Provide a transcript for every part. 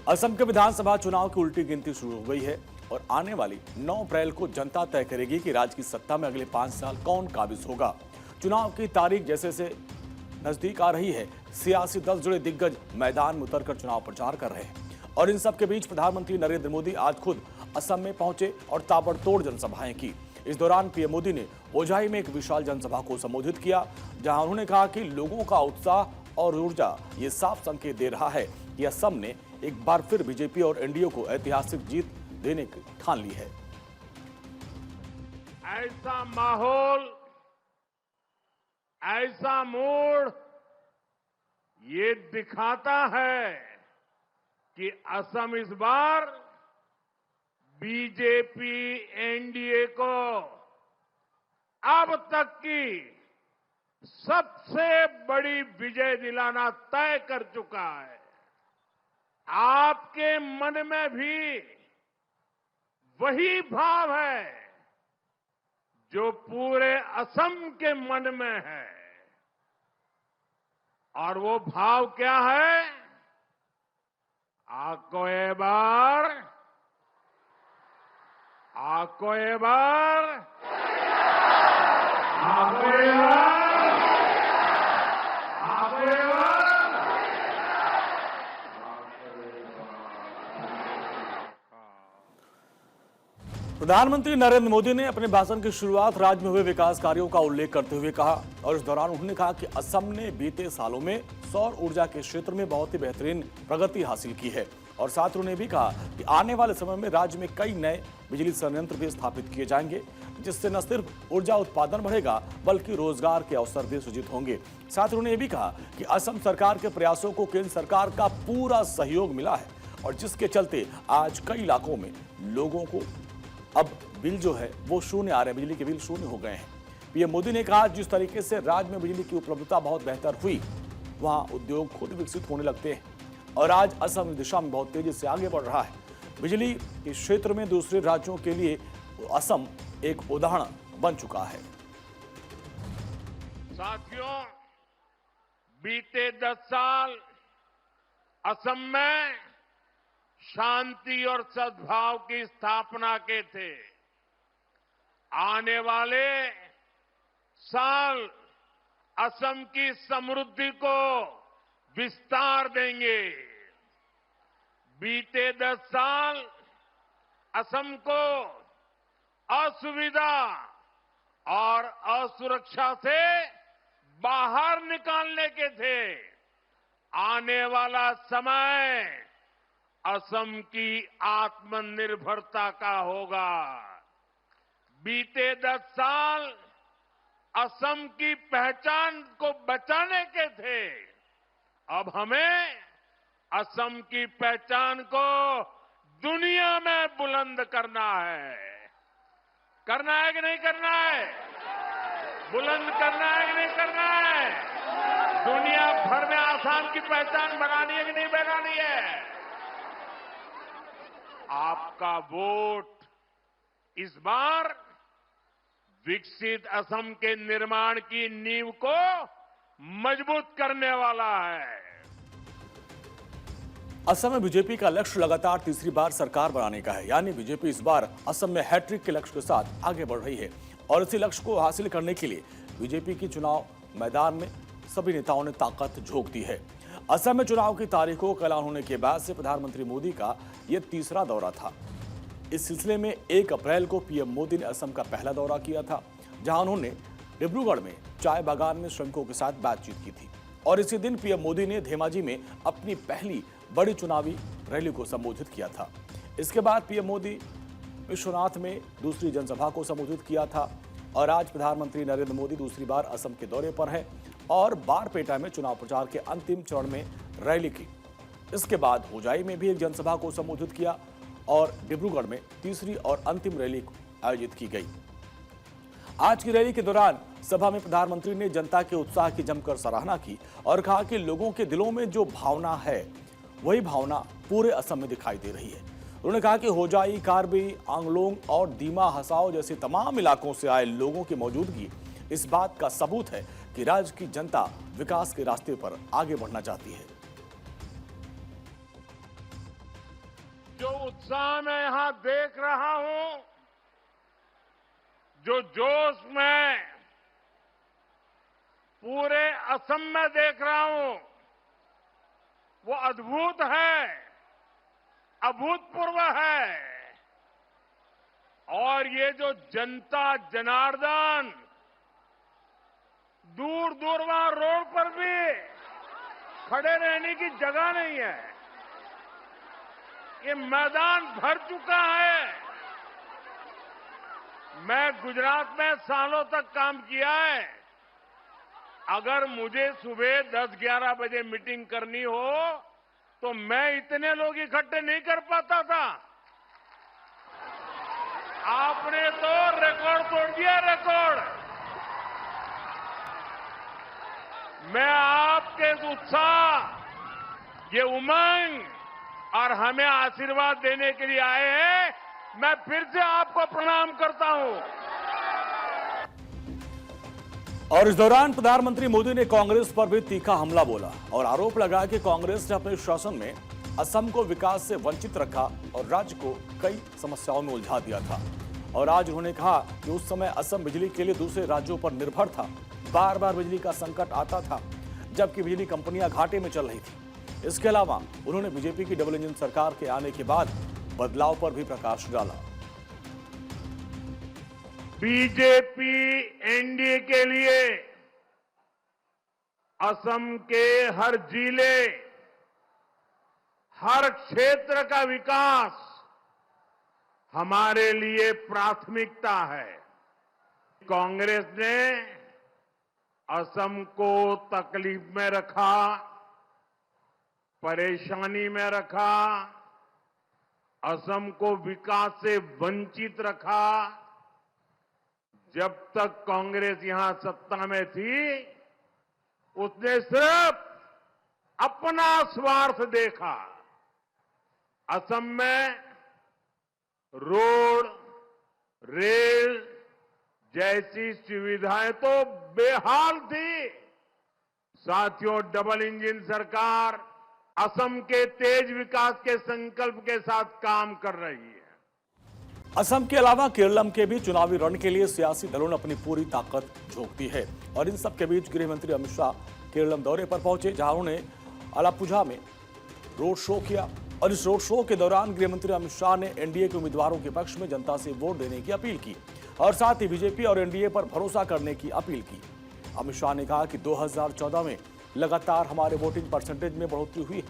असम के विधानसभा चुनाव की उल्टी गिनती शुरू हो गई है और आने वाली 9 अप्रैल को जनता तय करेगी कि राज्य की सत्ता में अगले 5 साल कौन काबिज होगा। चुनाव की तारीख जैसे से नजदीक आ रही है, सियासी दल जुड़े दिग्गज मैदान में उतरकर चुनाव प्रचार कर रहे हैं और इन सब के बीच प्रधानमंत्री नरेंद्र मोदी आज खुद असम में पहुंचे और ताबड़तोड़ जनसभाएं की। इस दौरान पीएम मोदी ने ओझाई में एक विशाल जनसभा को संबोधित किया, जहां उन्होंने कहा कि लोगों का उत्साह और ऊर्जा ये साफ संकेत दे रहा है कि असम ने एक बार फिर बीजेपी और एनडीए को ऐतिहासिक जीत देने की ठान ली है। ऐसा माहौल, ऐसा मूड ये दिखाता है कि असम इस बार बीजेपी एनडीए को अब तक की सबसे बड़ी विजय दिलाना तय कर चुका है। आपके मन में भी वही भाव है जो पूरे असम के मन में है, और वो भाव क्या है? आपको ये बार प्रधानमंत्री नरेंद्र मोदी ने अपने भाषण की शुरुआत राज्य में हुए विकास कार्यों का उल्लेख करते हुए कहा और इस दौरान उन्होंने कहा कि असम ने बीते सालों में सौर ऊर्जा के क्षेत्र में बहुत ही बेहतरीन प्रगति हासिल की है और साथ ही उन्होंने भी कहा कि आने वाले समय में राज्य में कई नए बिजली संयंत्र भी स्थापित किए जाएंगे, जिससे न सिर्फ ऊर्जा उत्पादन बढ़ेगा बल्कि रोजगार के अवसर भी सृजित होंगे। साथ ही उन्होंने ये भी कहा कि असम सरकार के प्रयासों को केंद्र सरकार का पूरा सहयोग मिला है और जिसके चलते आज कई इलाकों में लोगों को अब बिल जो है वो शून्य आ रहे हैं, बिजली के बिल शून्य हो गए हैं। पीएम मोदी ने कहा जिस तरीके से राज्य में बिजली की उपलब्धता बहुत बेहतर हुई, वहां उद्योग खुद विकसित होने लगते हैं और आज असम इस दिशा में बहुत तेजी से आगे बढ़ रहा है। बिजली के क्षेत्र में दूसरे राज्यों के लिए असम एक उदाहरण बन चुका है। साथियों, बीते 10 साल असम में शांति और सद्भाव की स्थापना के थे। आने वाले साल असम की समृद्धि को विस्तार देंगे। बीते 10 साल असम को असुविधा और असुरक्षा से बाहर निकालने के थे। आने वाला समय असम की आत्मनिर्भरता का होगा। बीते 10 साल असम की पहचान को बचाने के थे। अब हमें असम की पहचान को दुनिया में बुलंद करना है। करना है कि नहीं करना है? बुलंद करना है कि नहीं करना है? दुनिया भर में असम की पहचान बनानी है कि नहीं बनानी है? आपका वोट इस बार विकसित असम के निर्माण की नींव को मजबूत करने वाला है। असम में बीजेपी का लक्ष्य लगातार तीसरी बार सरकार बनाने का है, यानी बीजेपी इस बार असम में हैट्रिक के लक्ष्य के साथ आगे बढ़ रही है और इसी लक्ष्य को हासिल करने के लिए बीजेपी की चुनाव मैदान में सभी नेताओं ने ताकत झोंक दी है। असम में चुनाव की तारीखों का ऐलान होने के बाद से प्रधानमंत्री मोदी का यह तीसरा दौरा था। इस सिलसिले में 1 अप्रैल को पीएम मोदी ने असम का पहला दौरा किया था, जहां उन्होंने डिब्रूगढ़ में चाय बागान में श्रमिकों के साथ बातचीत की थी और इसी दिन पीएम मोदी ने धेमाजी में अपनी पहली बड़ी चुनावी रैली को संबोधित किया था। इसके बाद पीएम मोदी विश्वनाथ में दूसरी जनसभा को संबोधित किया था और आज प्रधानमंत्री नरेंद्र मोदी दूसरी बार असम के दौरे पर है और बारपेटा में चुनाव प्रचार के अंतिम चरण में रैली की। इसके बाद होजाई में भी एक जनसभा को संबोधित किया और डिब्रूगढ़ में तीसरी और अंतिम रैली आयोजित की गई। आज की रैली के दौरान सभा में प्रधानमंत्री ने जनता के उत्साह की जमकर सराहना की और कहा कि लोगों के दिलों में जो भावना है वही भावना पूरे असम में दिखाई दे रही है। उन्होंने कहा कि होजाई, कार्बी, आंगलोंग और दीमा हसाओ जैसे तमाम इलाकों से आए लोगों की मौजूदगी इस बात का सबूत है कि राज्य की जनता विकास के रास्ते पर आगे बढ़ना चाहती है। जो उत्साह मैं यहां देख रहा हूं, जो जोश मैं पूरे असम में देख रहा हूं, वो अद्भुत है, अभूतपूर्व है। और ये जो जनता जनार्दन दूर दूर वहां रोड पर भी खड़े रहने की जगह नहीं है, ये मैदान भर चुका है। मैं गुजरात में सालों तक काम किया है। अगर मुझे सुबह 10-11 बजे मीटिंग करनी हो तो मैं इतने लोग इकट्ठे नहीं कर पाता था। आपने तो रिकॉर्ड तोड़ दिया, रिकॉर्ड। मैं आपके उत्साह, ये उमंग और हमें आशीर्वाद देने के लिए आए हैं, मैं फिर से आपको प्रणाम करता हूं। और इस दौरान प्रधानमंत्री मोदी ने कांग्रेस पर भी तीखा हमला बोला और आरोप लगाया कि कांग्रेस ने अपने शासन में असम को विकास से वंचित रखा और राज्य को कई समस्याओं में उलझा दिया था। और आज उन्होंने कहा कि उस समय असम बिजली के लिए दूसरे राज्यों पर निर्भर था, बार बार बिजली का संकट आता था, जबकि बिजली कंपनियां घाटे में चल रही थी। इसके अलावा उन्होंने बीजेपी की डबल इंजन सरकार के आने के बाद बदलाव पर भी प्रकाश डाला। बीजेपी एनडीए के लिए असम के हर जिले, हर क्षेत्र का विकास हमारे लिए प्राथमिकता है। कांग्रेस ने असम को तकलीफ में रखा, परेशानी में रखा, असम को विकास से वंचित रखा। जब तक कांग्रेस यहां सत्ता में थी, उसने सिर्फ अपना स्वार्थ देखा। असम में रोड, रेल जैसी सुविधाएं तो बेहाल थी। साथियों, डबल इंजन सरकार असम के तेज विकास के संकल्प के साथ काम कर रही है। असम के अलावा केरलम के भी चुनावी रण के लिए सियासी दलों ने अपनी पूरी ताकत झोंक दी है। और इन सब के बीच गृह मंत्री अमित शाह केरलम दौरे पर पहुंचे, जहां उन्होंने आलापुझा में रोड शो किया। और इस रोड शो के दौरान गृह मंत्री अमित शाह ने एनडीए के उम्मीदवारों के पक्ष में जनता से वोट देने की अपील की और साथ ही बीजेपी और एनडीए पर भरोसा करने की अपील की। अमित शाह ने कहा कि 2014 में लगातार हमारे वोटिंग परसेंटेज में बढ़ोतरी हुई है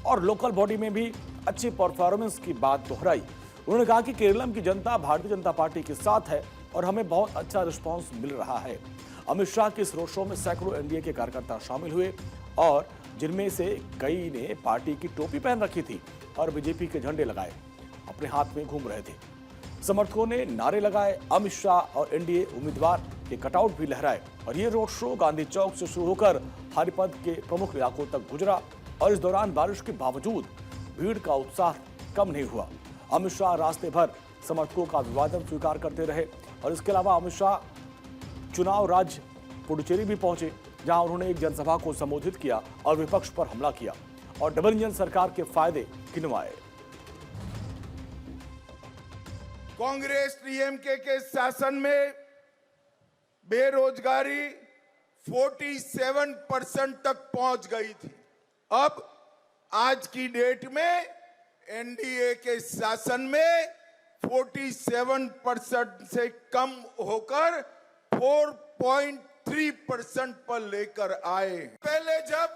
और लोकल बॉडी में भी अच्छी परफॉर्मेंस की बात दोहराई। उन्होंने कहा कि केरलम की जनता भारतीय जनता पार्टी के साथ है और हमें बहुत अच्छा रिस्पांस मिल रहा है। अमित शाह के इस रोड शो में सैकड़ों एनडीए के कार्यकर्ता शामिल हुए और जिनमें से कई ने पार्टी की टोपी पहन रखी थी और बीजेपी के झंडे लगाए अपने हाथ में घूम रहे थे। समर्थकों ने नारे लगाए, अमित शाह और एनडीए उम्मीदवार के कटआउट भी लहराए। और ये रोड शो गांधी चौक से शुरू होकर हरिपथ के प्रमुख इलाकों तक गुजरा और इस दौरान बारिश के बावजूद भीड़ का उत्साह कम नहीं हुआ। अमित शाह रास्ते भर समर्थकों का अभिवादन स्वीकार करते रहे। और इसके अलावा अमित शाह चुनाव राज्य पुडुचेरी भी पहुंचे, जहां उन्होंने एक जनसभा को संबोधित किया और विपक्ष पर हमला किया और डबल इंजन सरकार के फायदे गिनवाए। कांग्रेस डीएमके के शासन में बेरोजगारी 47% तक पहुंच गई थी। अब आज की डेट में एनडीए के शासन में 47% से कम होकर 4.3% पर लेकर आए। पहले जब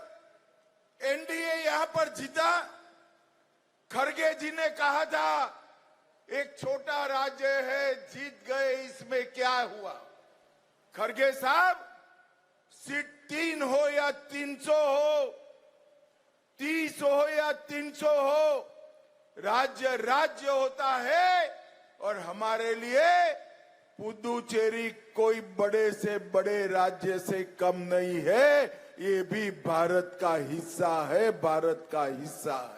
एनडीए यहां पर जीता, खड़गे जी ने कहा था एक छोटा राज्य है, जीत गए, इसमें क्या हुआ। खड़गे साहब, सीट 3 हो या 300 हो, 30 हो या 300 हो, राज्य राज्य होता है। और हमारे लिए पुदुचेरी कोई बड़े से बड़े राज्य से कम नहीं है, ये भी भारत का हिस्सा है, भारत का हिस्सा है।